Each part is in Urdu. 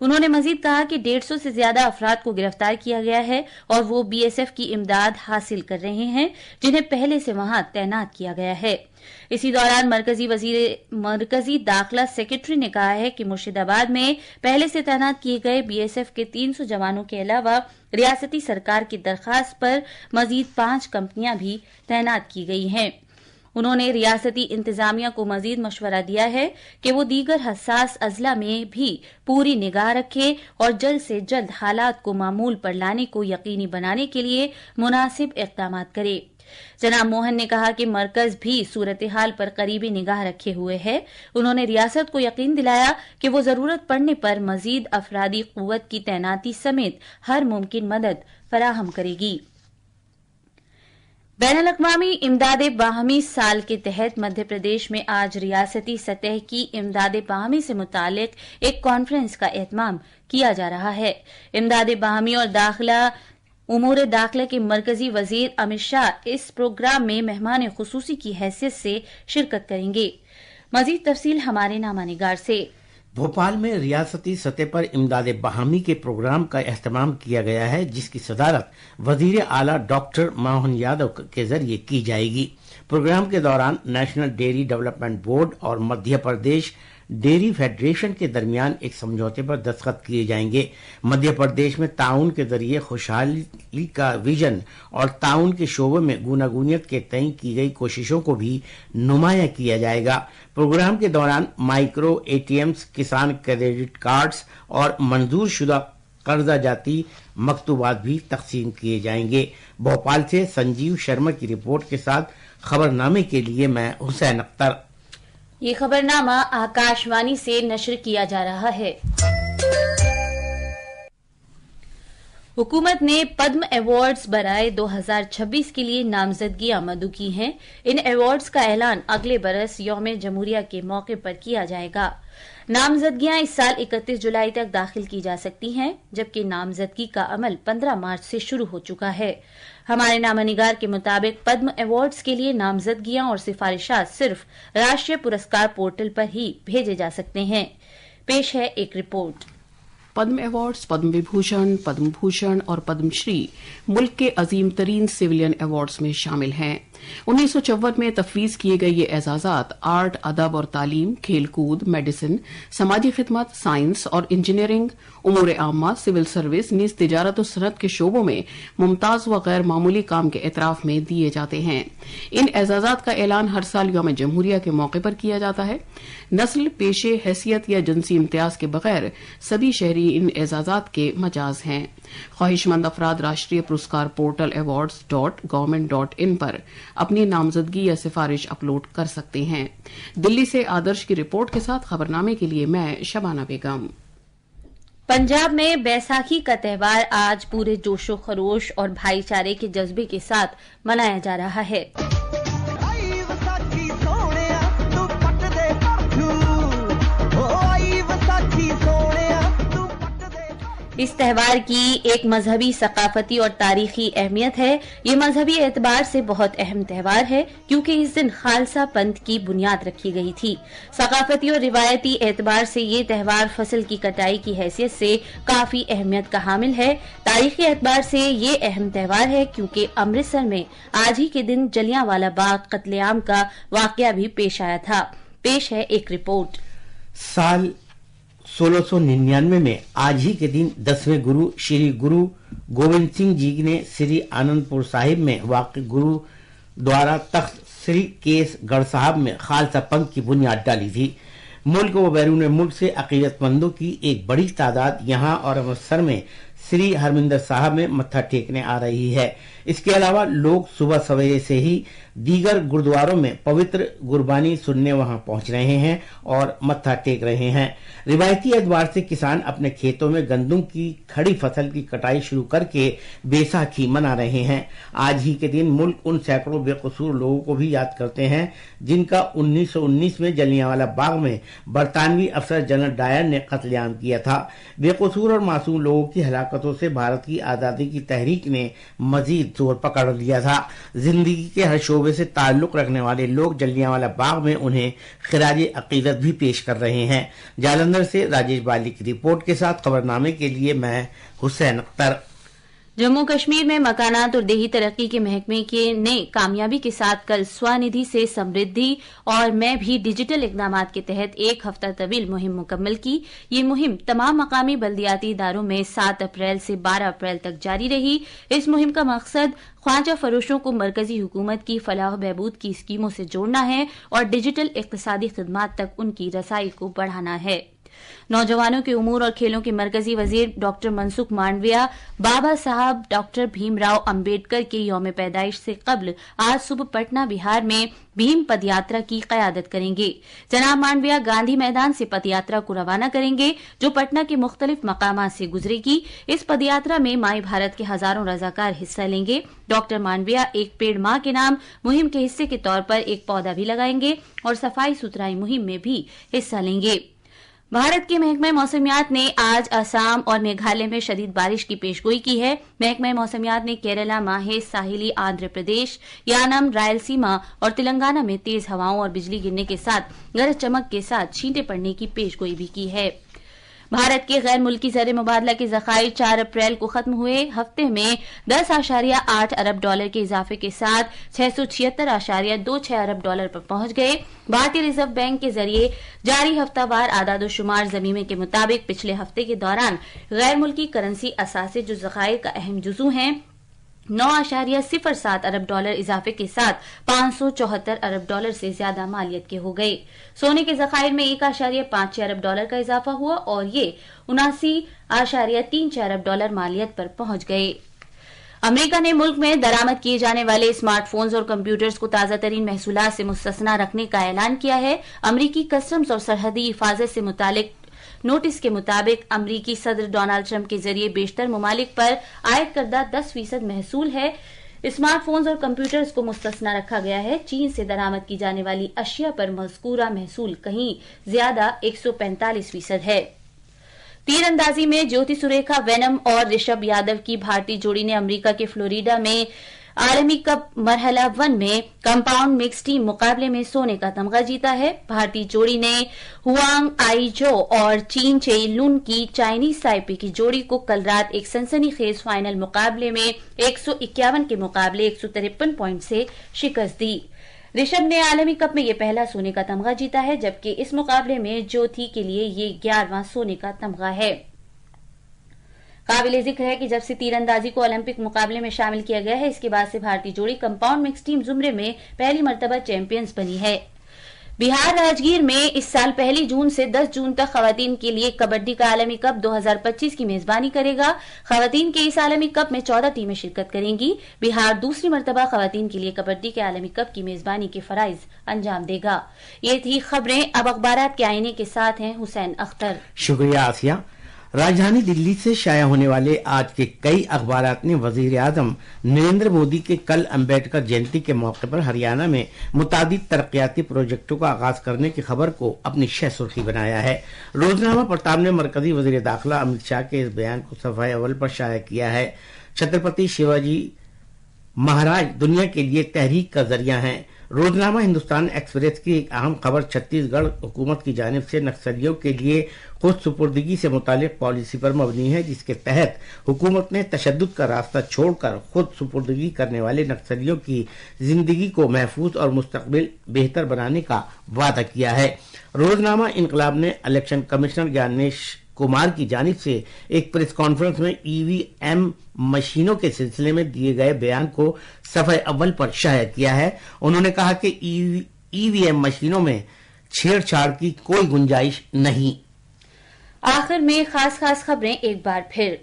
انہوں نے مزید کہا کہ 150 سے زیادہ افراد کو گرفتار کیا گیا ہے اور وہ بی ایس ایف کی امداد حاصل کر رہے ہیں جنہیں پہلے سے وہاں تعینات کیا گیا ہے۔ اسی دوران مرکزی داخلہ سیکرٹری نے کہا ہے کہ مرشد آباد میں پہلے سے تعینات کیے گئے بی ایس ایف کے 300 جوانوں کے علاوہ ریاستی سرکار کی درخواست پر مزید 5 کمپنیاں بھی تعینات کی گئی ہیں۔ انہوں نے ریاستی انتظامیہ کو مزید مشورہ دیا ہے کہ وہ دیگر حساس اضلاع میں بھی پوری نگاہ رکھے اور جلد سے جلد حالات کو معمول پر لانے کو یقینی بنانے کے لیے مناسب اقدامات کرے۔ جناب موہن نے کہا کہ مرکز بھی صورتحال پر قریبی نگاہ رکھے ہوئے ہے۔ انہوں نے ریاست کو یقین دلایا کہ وہ ضرورت پڑنے پر مزید افرادی قوت کی تعیناتی سمیت ہر ممکن مدد فراہم کرے گی۔ بین الاقوامی امداد باہمی سال کے تحت مدھیہ پردیش میں آج ریاستی سطح کی امداد باہمی سے متعلق ایک کانفرنس کا اہتمام کیا جا رہا ہے۔ امداد باہمی اور امور داخلہ کے مرکزی وزیر امت شاہ اس پروگرام میں مہمان خصوصی کی حیثیت سے شرکت کریں گے۔ مزید تفصیل ہمارے نامہ نگار سے۔ بھوپال میں ریاستی سطح پر امداد باہمی کے پروگرام کا اہتمام کیا گیا ہے، جس کی صدارت وزیر اعلیٰ ڈاکٹر موہن یادو کے ذریعے کی جائے گی۔ پروگرام کے دوران نیشنل ڈیری ڈیولپمنٹ بورڈ اور مدھیہ پردیش ڈیری فیڈریشن کے درمیان ایک سمجھوتے پر دستخط کیے جائیں گے۔ مدھیہ پردیش میں تعاون کے ذریعے خوشحالی کا ویژن اور تعاون کے شعبے میں گوناگونیت کے تئیں کی گئی کوششوں کو بھی نمایاں کیا جائے گا۔ پروگرام کے دوران مائکرو اے ٹی ایمز، کسان کریڈٹ کارڈز اور منظور شدہ قرضہ جاتی مکتوبات بھی تقسیم کیے جائیں گے۔ بھوپال سے سنجیو شرما کی رپورٹ کے ساتھ خبرنامے کے لیے میں حسین اختر۔ یہ خبرنامہ آکاشوانی سے نشر کیا جا رہا ہے۔ حکومت نے پدم ایوارڈز برائے 2026 کے لیے نامزدگیاں مدعو کی ہیں۔ ان ایوارڈز کا اعلان اگلے برس یوم جمہوریہ کے موقع پر کیا جائے گا۔ نامزدگیاں اس سال 31 جولائی تک داخل کی جا سکتی ہیں، جبکہ نامزدگی کا عمل 15 مارچ سے شروع ہو چکا ہے۔ ہمارے نامہ نگار کے مطابق پدم ایوارڈز کے لیے نامزدگیاں اور سفارشات صرف راشٹریہ پرسکار پورٹل پر ہی بھیجے جا سکتے ہیں۔ پیش ہے ایک رپورٹ۔ پدم ایوارڈز، پدم وبھوشن، پدم بھوشن اور پدم شری ملک کے عظیم ترین سویلین ایوارڈز میں شامل ہیں۔ 1954 میں تفویض کیے گئے یہ اعزازات آرٹ، ادب اور تعلیم، کھیل کود، میڈیسن، سماجی خدمت، سائنس اور انجینئرنگ، امور عامہ، سول سروس نیز تجارت و صنعت کے شعبوں میں ممتاز و غیر معمولی کام کے اعتراف میں دیے جاتے ہیں۔ ان اعزازات کا اعلان ہر سال یوم جمہوریہ کے موقع پر کیا جاتا ہے۔ نسل، پیشے، حیثیت یا جنسی امتیاز کے بغیر سبھی شہری ان اعزازات کے مجاز ہیں۔ خواہش مند افراد راشٹریہ پرسکار پورٹل awards.government.in پر اپنی نامزدگی یا سفارش اپلوڈ کر سکتے ہیں۔ دلی سے آدرش کی رپورٹ کے ساتھ خبرنامے کے لیے میں شبانہ بیگم۔ پنجاب میں بیساکھی کا تہوار آج پورے جوش و خروش اور بھائی چارے کے جذبے کے ساتھ منایا جا رہا ہے۔ اس تہوار کی ایک مذہبی، ثقافتی اور تاریخی اہمیت ہے۔ یہ مذہبی اعتبار سے بہت اہم تہوار ہے کیونکہ اس دن خالصہ پنتھ کی بنیاد رکھی گئی تھی۔ ثقافتی اور روایتی اعتبار سے یہ تہوار فصل کی کٹائی کی حیثیت سے کافی اہمیت کا حامل ہے۔ تاریخی اعتبار سے یہ اہم تہوار ہے کیونکہ امرتسر میں آج ہی کے دن جلیانوالہ باغ قتل عام کا واقعہ بھی پیش آیا تھا۔ پیش ہے ایک رپورٹ۔ سال 1699 میں آج ہی کے دن 10ویں گرو شری گرو گوبند سنگھ جی نے سری آنند پور صاحب میں واقع گرو دوارا تخت سری کیس گڑھ صاحب میں خالصہ پنتھ کی بنیاد ڈالی تھی۔ ملک و بیرون ملک سے عقیدت مندوں کی ایک بڑی تعداد یہاں اور امرتسر میں سری ہرمندر صاحب میں متھا ٹیکنے آ رہی ہے۔ اس کے علاوہ لوگ صبح سویرے سے ہی دیگر گردواروں میں پوتر گربانی سننے وہاں پہنچ رہے ہیں اور متھا ٹیک رہے ہیں۔ روایتی اعتبار سے کسان اپنے کھیتوں میں گندم کی کھڑی فصل کی کٹائی شروع کر کے بیساکھی منا رہے ہیں۔ آج ہی کے دن ملک ان سینکڑوں بے قصور لوگوں کو بھی یاد کرتے ہیں جن کا 1919 میں جلیانوالہ باغ میں برطانوی افسر جنرل ڈائر نے قتل عام کیا تھا۔ بے قصور اور معصوم لوگوں کی ہلاکت ہلاکتوں سے بھارت کی آزادی کی تحریک نے مزید زور پکڑ لیا تھا۔ زندگی کے ہر شعبے سے تعلق رکھنے والے لوگ جلیانوالہ باغ میں انہیں خراج عقیدت بھی پیش کر رہے ہیں۔ جالندھر سے راجیش بالی کی رپورٹ کے ساتھ خبرنامے کے لیے میں حسین اختر۔ جموں کشمیر میں مکانات اور دیہی ترقی کے محکمے نے کامیابی کے ساتھ کل سوانidھی سے سمردھی اور میں بھی ڈیجیٹل اقدامات کے تحت ایک ہفتہ طویل مہم مکمل کی۔ یہ مہم تمام مقامی بلدیاتی اداروں میں 7 اپریل سے 12 اپریل تک جاری رہی۔ اس مہم کا مقصد خواجہ فروشوں کو مرکزی حکومت کی فلاح و بہبود کی اسکیموں سے جوڑنا ہے اور ڈیجیٹل اقتصادی خدمات تک ان کی رسائی کو بڑھانا ہے۔ نوجوانوں کے امور اور کھیلوں کے مرکزی وزیر ڈاکٹر منسکھ مانڈویہ بابا صاحب ڈاکٹر بھیم راؤ امبیڈکر کے یوم پیدائش سے قبل آج صبح پٹنہ بہار میں بھیم پد یاترا کی قیادت کریں گے۔ جناب مانڈویہ گاندھی میدان سے پد یاترا کو روانہ کریں گے جو پٹنہ کے مختلف مقامات سے گزرے گی۔ اس پد یاترا میں مائی بھارت کے ہزاروں رضاکار حصہ لیں گے۔ ڈاکٹر مانڈویہ ایک پیڑ ماں کے نام مہم کے حصے کے طور پر ایک پودا بھی لگائیں گے اور صفائی ستھرائی مہم میں بھی حصہ لیں گے۔ بھارت کے محکمہ موسمیات نے آج آسام اور میگھالیہ میں شدید بارش کی پیشگوئی کی ہے۔ محکمہ موسمیات نے کیرلا، ماہے، ساحلی آندھرا پردیش، یانم، رائل سیما اور تلنگانہ میں تیز ہواؤں اور بجلی گرنے کے ساتھ گرج چمک کے ساتھ چھینٹیں پڑنے کی پیشگوئی بھی کی ہے۔ بھارت کے غیر ملکی زر مبادلہ کے ذخائر 4 اپریل کو ختم ہوئے۔ ہفتے میں 10.8 ارب ڈالر کے اضافے کے ساتھ 676.26 ارب ڈالر پر پہنچ گئے۔ بھارتی ریزرو بینک کے ذریعے جاری ہفتہ وار اعداد و شمار ضمیمے کے مطابق پچھلے ہفتے کے دوران غیر ملکی کرنسی اثاثے جو ذخائر کا اہم جزو ہیں 9.07 ارب ڈالر اضافے کے ساتھ 574 ارب ڈالر سے زیادہ مالیت کے ہو گئے۔ سونے کے ذخائر میں 1.56 ارب ڈالر کا اضافہ ہوا اور یہ 79.34 ارب ڈالر مالیت پر پہنچ گئے۔ امریکہ نے ملک میں درآمد کیے جانے والے اسمارٹ فونز اور کمپیوٹرز کو تازہ ترین محصولات سے مستثنی رکھنے کا اعلان کیا ہے۔ امریکی کسٹمز اور سرحدی حفاظت سے متعلق نوٹس کے مطابق امریکی صدر ڈونالڈ ٹرمپ کے ذریعے بیشتر ممالک پر عائد کردہ 10% محصول ہے۔ اسمارٹ فونز اور کمپیوٹرز کو مستثنی رکھا گیا ہے۔ چین سے درآمد کی جانے والی اشیاء پر مذکورہ محصول کہیں زیادہ 145% ہے۔ تیر اندازی میں جیوتی سریکھا وینم اور رشبھ یادو کی بھارتی جوڑی نے امریکہ کے فلوریڈا میں عالمی کپ مرحلہ 1 میں کمپاؤنڈ مکس ٹیم مقابلے میں سونے کا تمغہ جیتا ہے۔ بھارتی جوڑی نے ہوانگ آئی جو اور چین چیئی لون کی چائنیز تائپے کی جوڑی کو کل رات ایک سنسنی خیز فائنل مقابلے میں 151 کے مقابلے 153 پوائنٹ سے شکست دی۔ رشبھ نے عالمی کپ میں یہ پہلا سونے کا تمغہ جیتا ہے جبکہ اس مقابلے میں جیوتی کے لیے یہ 11واں سونے کا تمغہ ہے۔ قابل ذکر ہے کہ جب سے تیر اندازی کو اولمپک مقابلے میں شامل کیا گیا ہے اس کے بعد سے بھارتی جوڑی کمپاؤنڈ مکس ٹیم زمرے میں پہلی مرتبہ چیمپئنز بنی ہے۔ بہار راجگیر میں اس سال 1 جون سے 10 جون تک خواتین کے لیے کبڈی کا عالمی کپ 2025 کی میزبانی کرے گا۔ خواتین کے اس عالمی کپ میں 14 ٹیمیں شرکت کریں گی۔ بہار دوسری مرتبہ خواتین کے لیے کبڈی کے عالمی کپ کی میزبانی کے فرائض انجام دے گا۔ یہ تھی خبریں۔ اب اخبارات کے آئینے کے ساتھ ہیں حسین اختر۔ شکریہ آسیہ۔ راجدھانی دلی سے شائع ہونے والے آج کے کئی اخبارات نے وزیر اعظم نریندر مودی کے کل امبیڈکر جینتی کے موقع پر ہریانہ میں متعدد ترقیاتی پروجیکٹوں کا آغاز کرنے کی خبر کو اپنی شہ سرخی بنایا ہے۔ روزنامہ پرتاب نے مرکزی وزیر داخلہ امت شاہ کے اس بیان کو صفحہ اول پر شائع کیا ہے۔ چھترپتی شیواجی مہاراج دنیا کے لیے تحریک کا ذریعہ ہیں۔ روزنامہ ہندوستان ایکسپریس کی ایک اہم خبر چھتیس گڑھ حکومت کی جانب سے نکسلیوں کے لیے خود سپردگی سے متعلق پالیسی پر مبنی ہے جس کے تحت حکومت نے تشدد کا راستہ چھوڑ کر خود سپردگی کرنے والے نکسلیوں کی زندگی کو محفوظ اور مستقبل بہتر بنانے کا وعدہ کیا ہے۔ روزنامہ انقلاب نے الیکشن کمشنر گیانیش کمار کی جانب سے ایک پریس کانفرنس میں ای وی ایم مشینوں کے سلسلے میں دیے گئے بیان کو صفحہ اول پر شائع کیا ہے۔ انہوں نے کہا کہ ای وی ایم مشینوں میں چھیڑ چھاڑ کی کوئی گنجائش نہیں۔ آخر میں خاص خبریں ایک بار پھر۔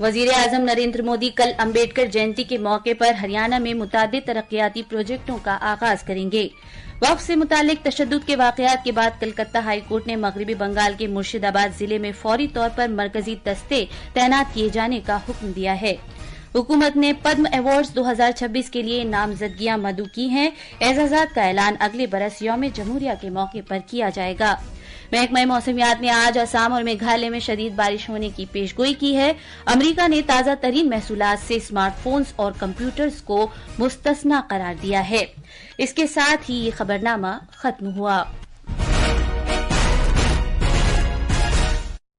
وزیر اعظم نریندر مودی کل امبیڈکر جینتی کے موقع پر ہریانہ میں متعدد ترقیاتی پروجیکٹوں کا آغاز کریں گے۔ وقف سے متعلق تشدد کے واقعات کے بعد کلکتہ ہائی کورٹ نے مغربی بنگال کے مرشد آباد ضلع میں فوری طور پر مرکزی دستے تعینات کیے جانے کا حکم دیا ہے۔ حکومت نے پدم ایوارڈز 2026 کے لیے نامزدگیاں مدعو کی ہیں۔ اعزازات کا اعلان اگلے برس یوم جمہوریہ کے موقع پر کیا جائے گا۔ محکمہ موسمیات نے آج آسام اور میگھالیہ میں شدید بارش ہونے کی پیشگوئی کی ہے۔ امریکہ نے تازہ ترین محصولات سے اسمارٹ فونز اور کمپیوٹرز کو مستثنی قرار دیا ہے۔ اس کے ساتھ ہی یہ خبرنامہ ختم ہوا۔